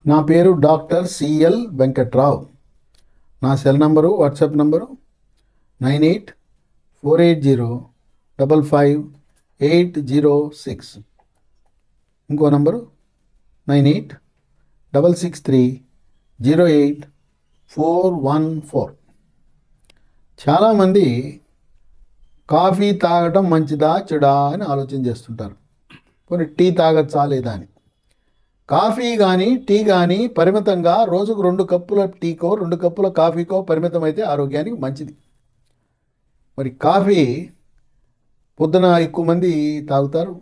నా పేరు doctor CL Venkatrao. నా సెల్ నంబరు వాట్సాప్ నంబరు 9848055806. ఇంకో నంబరు 9866308414. చాలామంది కాఫీ తాగటం మంచిదా చెడా అని ఆలోచన చేస్తుంటారు. కొన్ని టీ తాగచ్చా లేదా అని. కాఫీ కానీ టీ కానీ పరిమితంగా రోజుకు 2 కప్పుల టీకో 2 కప్పుల కాఫీకో పరిమితం అయితే ఆరోగ్యానికి మంచిది. మరి కాఫీ పొద్దున ఎక్కువ మంది తాగుతారు,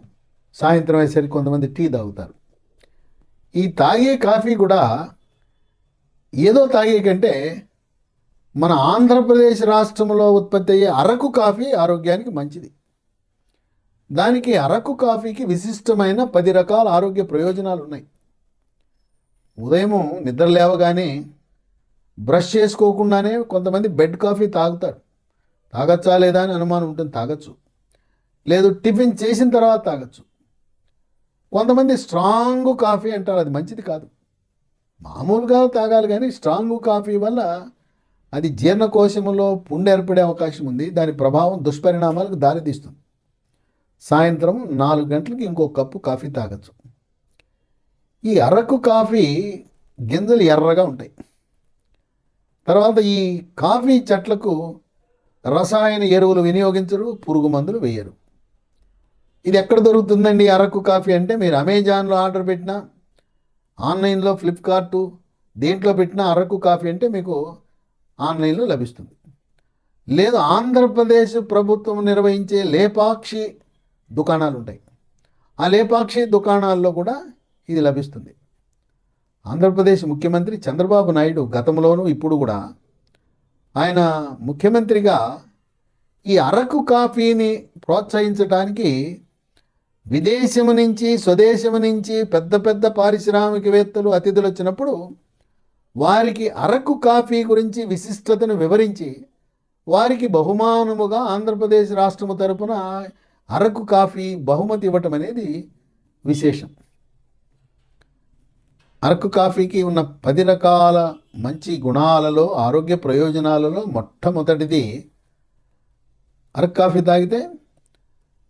సాయంత్రం అయ్యేసరికి కొంతమంది టీ తాగుతారు. ఈ తాగే కాఫీ కూడా ఏదో తాగే కంటే మన ఆంధ్రప్రదేశ్ రాష్ట్రంలో ఉత్పత్తి అయ్యే అరకు కాఫీ ఆరోగ్యానికి మంచిది. దానికి అరకు కాఫీకి విశిష్టమైన 10 రకాల ఆరోగ్య ప్రయోజనాలు ఉన్నాయి. ఉదయం నిద్ర లేవగానే బ్రష్ చేసుకోకుండానే కొంతమంది బెడ్ కాఫీ తాగుతారు. తాగచ్చా లేదా అని అనుమానం ఉంటుంది, తాగచ్చు. లేదు టిఫిన్ చేసిన తర్వాత తాగచ్చు. కొంతమంది స్ట్రాంగ్ కాఫీ అంటారు, అది మంచిది కాదు. మామూలుగా తాగాలి, కానీ స్ట్రాంగ్ కాఫీ వల్ల అది జీర్ణకోశంలో పుండు ఏర్పడే అవకాశం ఉంది. దాని ప్రభావం దుష్పరిణామాలకు దారితీస్తుంది. సాయంత్రం 4 గంటలకి ఇంకో కప్పు కాఫీ తాగచ్చు. ఈ అరకు కాఫీ గింజలు ఎర్రగా ఉంటాయి. తర్వాత ఈ కాఫీ చెట్లకు రసాయన ఎరువులు వినియోగించరు, పురుగు మందులు వేయరు. ఇది ఎక్కడ దొరుకుతుందండి అరకు కాఫీ అంటే, మీరు అమెజాన్లో ఆర్డర్ పెట్టినా, ఆన్లైన్లో ఫ్లిప్కార్టు దేంట్లో పెట్టినా అరకు కాఫీ అంటే మీకు ఆన్లైన్లో లభిస్తుంది. లేదు ఆంధ్రప్రదేశ్ ప్రభుత్వం నిర్వహించే లేపాక్షి దుకాణాలు ఉంటాయి. ఆ లేపాక్షి దుకాణాల్లో కూడా ఇది లభిస్తుంది. ఆంధ్రప్రదేశ్ ముఖ్యమంత్రి చంద్రబాబు నాయుడు గతంలోనూ ఇప్పుడు కూడా ఆయన ముఖ్యమంత్రిగా ఈ అరకు కాఫీని ప్రోత్సహించడానికి విదేశము నుంచి స్వదేశము నుంచి పెద్ద పెద్ద పారిశ్రామికవేత్తలు అతిథులు వచ్చినప్పుడు వారికి అరకు కాఫీ గురించి విశిష్టతను వివరించి వారికి బహుమానముగా ఆంధ్రప్రదేశ్ రాష్ట్రము తరపున అరకు కాఫీ బహుమతి ఇవ్వటం అనేది విశేషం. అరకు కాఫీకి ఉన్న 10 రకాల మంచి గుణాలలో, ఆరోగ్య ప్రయోజనాలలో మొట్టమొదటిది, అరకు కాఫీ తాగితే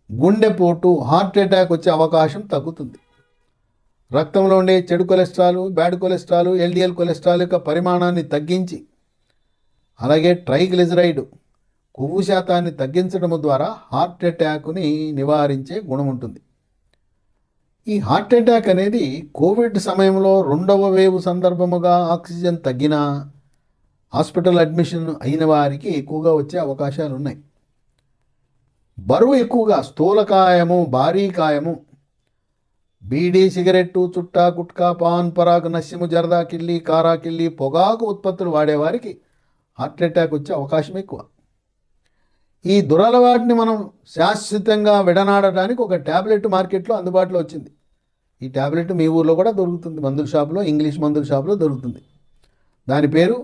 గుండెపోటు, హార్ట్ అటాక్ వచ్చే అవకాశం తగ్గుతుంది. రక్తంలో ఉండే చెడు cholesterol, bad cholesterol, LDL cholesterol యొక్క పరిమాణాన్ని తగ్గించి, అలాగే ట్రైగ్లిజరైడ్ కొవ్వు శాతాన్ని తగ్గించడం ద్వారా హార్ట్ అటాక్ని నివారించే గుణం ఉంటుంది. ఈ హార్ట్ అటాక్ అనేది కోవిడ్ సమయంలో 2వ వేవ్ సందర్భముగా ఆక్సిజన్ తగ్గినా హాస్పిటల్ అడ్మిషన్ అయిన వారికి ఎక్కువగా వచ్చే అవకాశాలు ఉన్నాయి. బరువు ఎక్కువగా, స్థూలకాయము, భారీకాయము, బీడీ, సిగరెట్టు, చుట్టా, గుట్కా, పాన్ పరాగ్, నస్యము, జర్దా కిల్లి, కారా కిల్లి, పొగాకు ఉత్పత్తులు వాడేవారికి హార్ట్ అటాక్ వచ్చే అవకాశం ఎక్కువ. ఈ దురలవాటిని మనం శాశ్వతంగా విడనాడటానికి ఒక ట్యాబ్లెట్ మార్కెట్లో అందుబాటులో వచ్చింది. ఈ ట్యాబ్లెట్ మీ ఊర్లో కూడా దొరుకుతుంది, మందుల షాపులో, ఇంగ్లీష్ మందుల షాపులో దొరుకుతుంది. దాని పేరు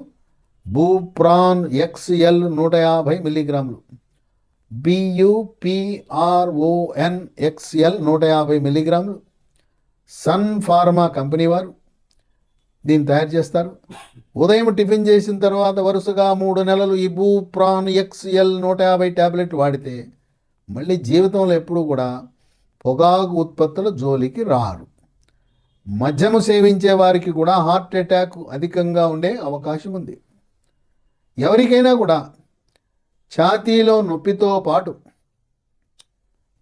బూప్రాన్ XL 150 మిల్లీగ్రాములు. BUPRON XL 150 మిల్లీగ్రాములు. సన్ ఫార్మా కంపెనీ వారు దీన్ని తయారు చేస్తారు. ఉదయం టిఫిన్ చేసిన తర్వాత వరుసగా 3 నెలలు ఈ బూప్రాన్ XL 150 ట్యాబ్లెట్ వాడితే మళ్ళీ జీవితంలో ఎప్పుడూ కూడా పొగాకు ఉత్పత్తుల జోలికి రారు. మద్యము సేవించే వారికి కూడా హార్ట్ అటాక్ అధికంగా ఉండే అవకాశం ఉంది. ఎవరికైనా కూడా ఛాతీలో నొప్పితో పాటు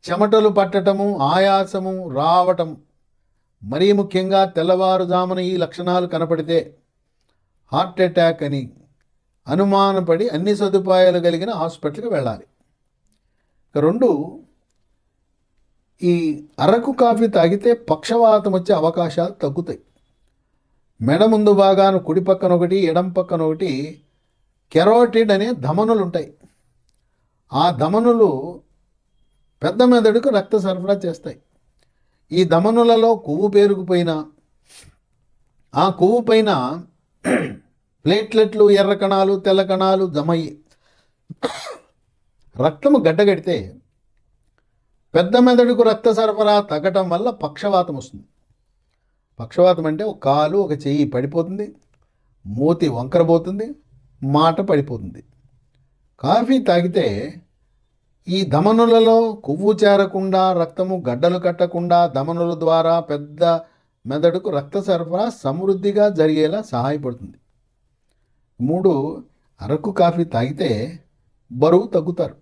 చెమటలు పట్టటము, ఆయాసము రావటం, మరీ ముఖ్యంగా తెల్లవారుజామున ఈ లక్షణాలు కనపడితే హార్ట్ అటాక్ అని అనుమానపడి అన్ని సదుపాయాలు కలిగిన హాస్పిటల్కి వెళ్ళాలి. 2, ఈ అరకు కాఫీ తాగితే పక్షవాతం వచ్చే అవకాశాలు తగ్గుతాయి. మెడ ముందు భాగాన కుడి పక్కన ఒకటి, ఎడం పక్కన ఒకటి కెరోటిడ్ అనే ధమనులు ఉంటాయి. ఆ ధమనులు పెద్ద మెదడుకు రక్త సరఫరా చేస్తాయి. ఈ ధమనులలో కొవ్వు పేరుకుపోయినా, ఆ కొవ్వు పైన ప్లేట్లెట్లు, ఎర్ర కణాలు, తెల్ల కణాలు జమయ్యి రక్తము గడ్డగడితే పెద్ద మెదడుకు రక్త సరఫరా తగ్గటం వల్ల పక్షవాతం వస్తుంది. పక్షవాతం అంటే ఒక కాలు ఒక చెయ్యి పడిపోతుంది, మూతి వంకరబోతుంది, మాట పడిపోతుంది. కాఫీ తాగితే ఈ ధమనులలో కొవ్వు చేరకుండా, రక్తము గడ్డలు కట్టకుండా ధమనుల ద్వారా పెద్ద మెదడుకు రక్త సరఫరా సమృద్ధిగా జరిగేలా సహాయపడుతుంది. 3, అరకు కాఫీ తాగితే బరువు తగ్గుతారు.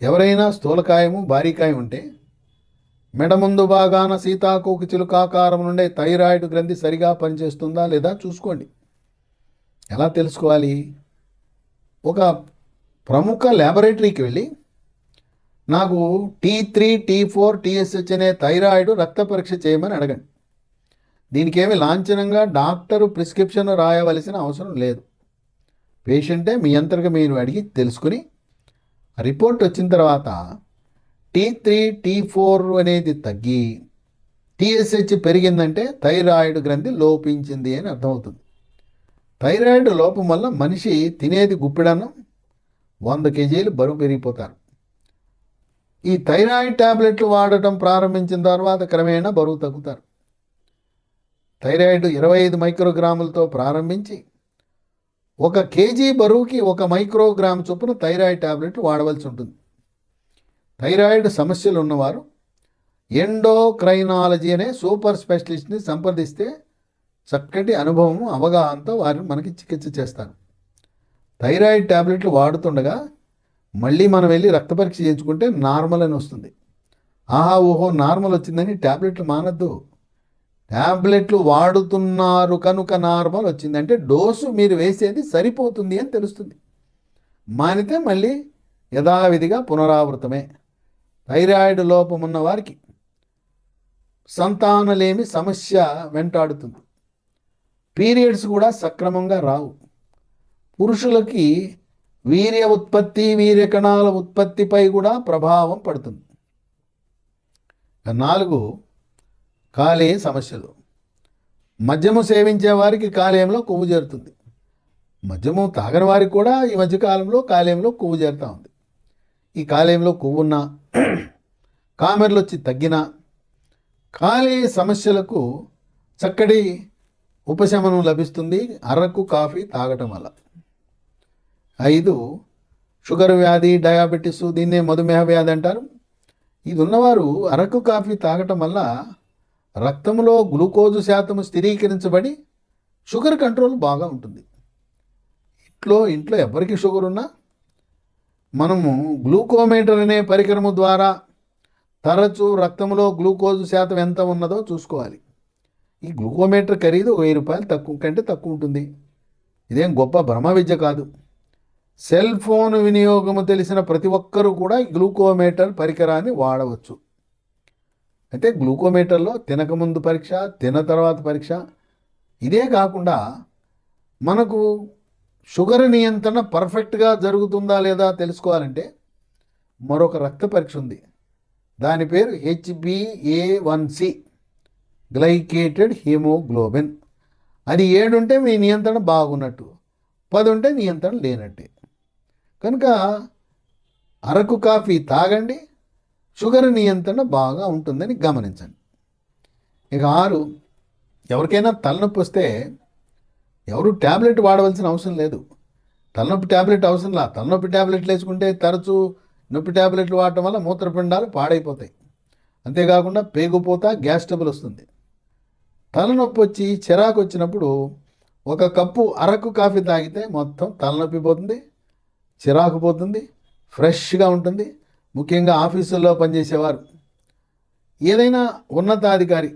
ఎవరైనా స్థూలకాయము భారీకాయం ఉంటే మెడ ముందు భాగాన సీతాకోక చిలుకాకారం నుండే థైరాయిడ్ గ్రంథి సరిగా పనిచేస్తుందా లేదా చూసుకోండి. ఎలా తెలుసుకోవాలి? ఒక ప్రముఖ ల్యాబొరేటరీకి వెళ్ళి నాకు T3, T4, TSH అనే థైరాయిడ్ రక్త పరీక్ష చేయమని అడగండి. దీనికేమి లాంఛనంగా డాక్టరు ప్రిస్క్రిప్షన్ రాయవలసిన అవసరం లేదు. పేషెంటే మీ అంతటా మీరు అడిగి తెలుసుకుని రిపోర్ట్ వచ్చిన తర్వాత T3, T4 అనేది తగ్గి TSH పెరిగిందంటే థైరాయిడ్ గ్రంథి లోపించింది అని అర్థమవుతుంది. థైరాయిడ్ లోపం వల్ల మనిషి తినేది గుప్పెడన్నం, 100 కేజీలు బరువు పెరిగిపోతారు. ఈ థైరాయిడ్ ట్యాబ్లెట్లు వాడటం ప్రారంభించిన తర్వాత క్రమేణా బరువు తగ్గుతారు. థైరాయిడ్ 25 మైక్రోగ్రాములతో ప్రారంభించి 1 కేజీ బరువుకి 1 మైక్రోగ్రామ్ చొప్పున థైరాయిడ్ ట్యాబ్లెట్లు వాడవలసి ఉంటుంది. థైరాయిడ్ సమస్యలు ఉన్నవారు ఎండోక్రైనాలజీ అనే సూపర్ స్పెషలిస్ట్ని సంప్రదిస్తే చక్కటి అనుభవము అవగాహనతో వారు మనకి చికిత్స చేస్తారు. థైరాయిడ్ ట్యాబ్లెట్లు వాడుతుండగా మళ్ళీ మనం వెళ్ళి రక్త పరీక్ష చేయించుకుంటే నార్మల్ అని వస్తుంది. ఓహో నార్మల్ వచ్చిందని ట్యాబ్లెట్లు మానద్దు. ట్యాబ్లెట్లు వాడుతున్నారు కనుక నార్మల్ వచ్చింది అంటే డోసు మీరు వేసేది సరిపోతుంది అని తెలుస్తుంది. మానితే మళ్ళీ యథావిధిగా పునరావృతమే. థైరాయిడ్ లోపం ఉన్న వారికి సంతానలేమి సమస్య వెంటాడుతుంది. పీరియడ్స్ కూడా సక్రమంగా రావు. పురుషులకి వీర్య ఉత్పత్తి, వీర్యకణాల ఉత్పత్తిపై కూడా ప్రభావం పడుతుంది. 4, కాలేయ సమస్యలు. మద్యము సేవించే వారికి కాలేయంలో కొవ్వు చేరుతుంది. మద్యము తాగని వారికి కూడా ఈ మధ్యకాలంలో కాలేయంలో కొవ్వు చేరుతూ ఉంది. ఈ కాలేయంలో కొవ్వున్నా, కామెర్లు వచ్చి తగ్గినా కాలేయ సమస్యలకు చక్కటి ఉపశమనం లభిస్తుంది అరకు కాఫీ తాగటం వల్ల. 5, షుగర్ వ్యాధి, డయాబెటీసు, దీన్నే మధుమేహ వ్యాధి అంటారు. ఇది ఉన్నవారు అరకు కాఫీ తాగటం వల్ల రక్తంలో గ్లూకోజు శాతం స్థిరీకరించబడి షుగర్ కంట్రోల్ బాగా ఉంటుంది. ఇంట్లో ఎవరికి షుగర్ ఉన్నా మనము గ్లూకోమీటర్ అనే పరికరము ద్వారా తరచూ రక్తంలో గ్లూకోజు శాతం ఎంత ఉన్నదో చూసుకోవాలి. ఈ గ్లూకోమీటర్ ఖరీదు 1000 రూపాయలు కంటే తక్కువ ఉంటుంది. ఇదేం గొప్ప బ్రహ్మ విద్య కాదు. సెల్ ఫోన్ వినియోగము తెలిసిన ప్రతి ఒక్కరూ కూడా ఈ గ్లూకోమీటర్ పరికరాన్ని వాడవచ్చు. అయితే గ్లూకోమీటర్లో తినకముందు పరీక్ష, తిన్న తర్వాత పరీక్ష. ఇదే కాకుండా మనకు షుగర్ నియంత్రణ పర్ఫెక్ట్గా జరుగుతుందా లేదా తెలుసుకోవాలంటే మరొక రక్త పరీక్ష ఉంది. దాని పేరు HbA1c, గ్లైకేటెడ్ హీమోగ్లోబిన్. అది 7 ఉంటే మీ నియంత్రణ బాగున్నట్టు, 10 ఉంటే నియంత్రణ లేనట్టే. కనుక అరకు కాఫీ తాగండి, షుగర్ నియంత్రణ బాగా ఉంటుందని గమనించండి. ఇక 6, ఎవరికైనా తలనొప్పి వస్తే ఎవరు ట్యాబ్లెట్ వాడవలసిన అవసరం లేదు. తలనొప్పి ట్యాబ్లెట్ అవసరంలా. తలనొప్పి ట్యాబ్లెట్లు వేసుకుంటే తరచూ నొప్పి ట్యాబ్లెట్లు వాడటం వల్ల మూత్రపిండాలు పాడైపోతాయి. అంతేకాకుండా పేగుపోత, గ్యాస్ ట్రబుల్ వస్తుంది. తలనొప్పి వచ్చి చిరాకు వచ్చినప్పుడు 1 కప్పు అరకు కాఫీ తాగితే మొత్తం తలనొప్పి పోతుంది, చిరాకు పోతుంది, ఫ్రెష్గా ఉంటుంది. ముఖ్యంగా ఆఫీసుల్లో పనిచేసేవారు, ఏదైనా ఉన్నతాధికారి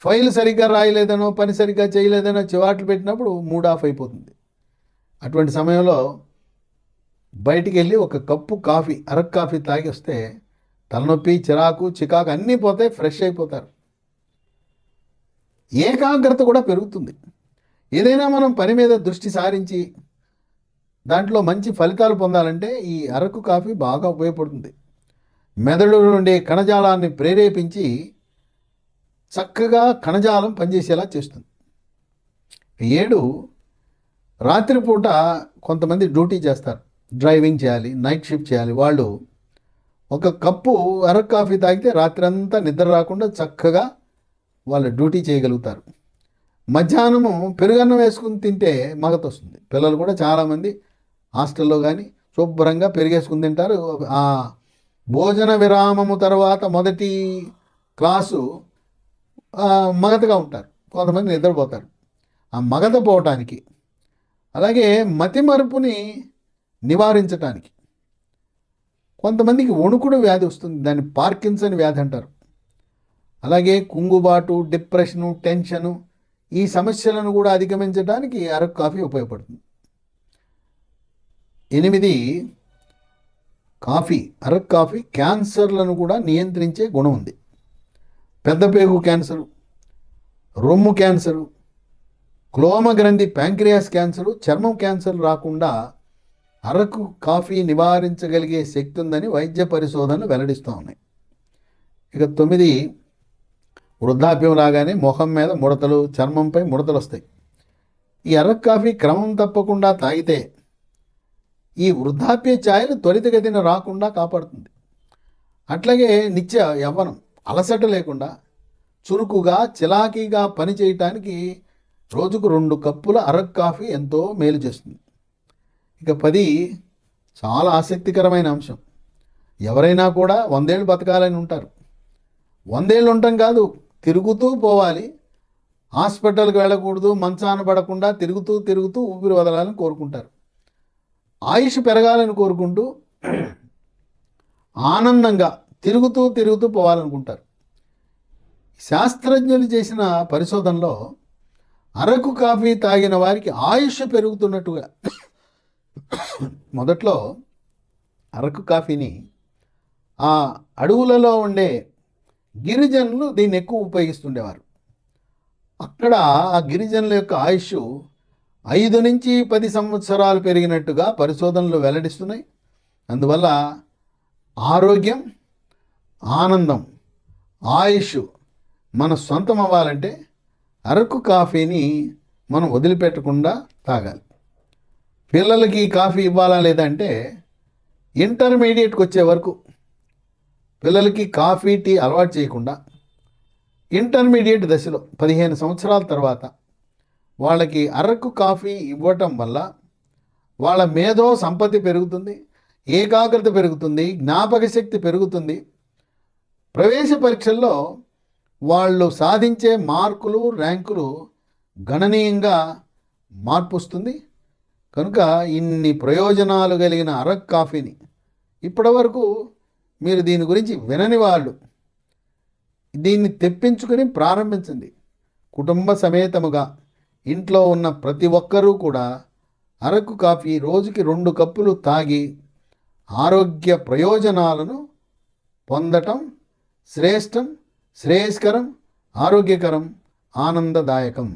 ఫైల్ సరిగ్గా రాయలేదనో, పని సరిగ్గా చేయలేదనో చివాట్లు పెట్టినప్పుడు మూడ్ ఆఫ్ అయిపోతుంది. అటువంటి సమయంలో బయటికి వెళ్ళి 1 కప్పు కాఫీ, అరకు కాఫీ తాగి వస్తే తలనొప్పి, చిరాకు, చికాకు అన్నీ పోతాయి, ఫ్రెష్ అయిపోతారు. ఏకాగ్రత కూడా పెరుగుతుంది. ఏదైనా మనం పని మీద దృష్టి సారించి దాంట్లో మంచి ఫలితాలు పొందాలంటే ఈ అరకు కాఫీ బాగా ఉపయోగపడుతుంది. మెదడు నుండి కణజాలాన్ని ప్రేరేపించి చక్కగా కణజాలం పనిచేసేలా చేస్తుంది. 7, రాత్రిపూట కొంతమంది డ్యూటీ చేస్తారు, డ్రైవింగ్ చేయాలి, నైట్ షిఫ్ట్ చేయాలి. వాళ్ళు 1 కప్పు అరకు కాఫీ తాగితే రాత్రి అంతా నిద్ర రాకుండా చక్కగా వాళ్ళు డ్యూటీ చేయగలుగుతారు. మధ్యాహ్నము పెరుగన్నం వేసుకుని తింటే మగత వస్తుంది. పిల్లలు కూడా చాలామంది హాస్టల్లో కానీ శుభ్రంగా పెరిగేసుకుని తింటారు. ఆ భోజన విరామము తర్వాత మొదటి క్లాసు మగతగా ఉంటారు. కొంతమంది నిద్రపోతారు. ఆ మగత పోవటానికి, అలాగే మతిమరుపుని నివారించటానికి, కొంతమందికి వణుకుడు వ్యాధి వస్తుంది, దాన్ని పార్కిన్సన్ వ్యాధి అంటారు. అలాగే కుంగుబాటు, డిప్రెషను, టెన్షను, ఈ సమస్యలను కూడా అధిగమించడానికి అరకు కాఫీ ఉపయోగపడుతుంది. 8, కాఫీ. అరకు కాఫీ క్యాన్సర్లను కూడా నియంత్రించే గుణం ఉంది. పెద్దపేగు క్యాన్సరు, రొమ్ము క్యాన్సరు, క్లోమ గ్రంథి ప్యాంక్రియాస్ క్యాన్సరు, చర్మం క్యాన్సర్ రాకుండా అరకు కాఫీ నివారించగలిగే శక్తి ఉందని వైద్య పరిశోధనలు వెల్లడిస్తూ ఉన్నాయి. ఇక 9, వృద్ధాప్యం రాగానే ముఖం మీద ముడతలు, చర్మంపై ముడతలు వస్తాయి. ఈ అరకు కాఫీ క్రమం తప్పకుండా తాగితే ఈ వృద్ధాప్య ఛాయలు త్వరితగతిన రాకుండా కాపాడుతుంది. అట్లాగే నిత్య యవ్వనం, అలసట లేకుండా చురుకుగా చిలాకీగా పనిచేయటానికి రోజుకు 2 కప్పుల అరకు కాఫీ ఎంతో మేలు చేస్తుంది. ఇక 10, చాలా ఆసక్తికరమైన అంశం. ఎవరైనా కూడా 100 ఏళ్ళు బతకాలని ఉంటారు. 100 ఏళ్ళు ఉండటం కాదు, తిరుగుతూ పోవాలి. హాస్పిటల్కి వెళ్ళకూడదు, మంచాన పడకుండా తిరుగుతూ తిరుగుతూ ఊపిరి వదలాలని కోరుకుంటారు. ఆయుష్ పెరగాలని కోరుకుంటూ ఆనందంగా తిరుగుతూ తిరుగుతూ పోవాలనుకుంటారు. శాస్త్రజ్ఞులు చేసిన పరిశోధనలో అరకు కాఫీ తాగిన వారికి ఆయుష్ పెరుగుతున్నట్టుగా, మొదట్లో అరకు కాఫీని ఆ అడవులలో ఉండే గిరిజనులు దీన్ని ఎక్కువ ఉపయోగిస్తుండేవారు. అక్కడ ఆ గిరిజనుల యొక్క ఆయుష్ 5 నుంచి 10 సంవత్సరాలు పెరిగినట్టుగా పరిశోధనలు వెల్లడిస్తున్నాయి. అందువల్ల ఆరోగ్యం, ఆనందం, ఆయుష్ మన సొంతం అవ్వాలంటే అరకు కాఫీని మనం వదిలిపెట్టకుండా తాగాలి. పిల్లలకి కాఫీ ఇవ్వాలా లేదంటే ఇంటర్మీడియట్కి వచ్చే వరకు పిల్లలకి కాఫీ, టీ అలవాటు చేయకుండా ఇంటర్మీడియట్ దశలో 15 సంవత్సరాల తర్వాత వాళ్ళకి అరకు కాఫీ ఇవ్వటం వల్ల వాళ్ళ మేధో సంపత్తి పెరుగుతుంది, ఏకాగ్రత పెరుగుతుంది, జ్ఞాపక శక్తి పెరుగుతుంది. ప్రవేశ పరీక్షల్లో వాళ్ళు సాధించే మార్కులు, ర్యాంకులు గణనీయంగా మార్పు వస్తుంది. కనుక ఇన్ని ప్రయోజనాలు కలిగిన అరకు కాఫీని ఇప్పటివరకు మీరు దీని గురించి వినని వాళ్ళు దీన్ని తెప్పించుకొని ప్రారంభించండి. కుటుంబ సమేతముగా ఇంట్లో ఉన్న ప్రతి ఒక్కరూ కూడా అరకు కాఫీ రోజుకి 2 కప్పులు తాగి ఆరోగ్య ప్రయోజనాలను పొందటం శ్రేష్టం, శ్రేయస్కరం, ఆరోగ్యకరం, ఆనందదాయకం.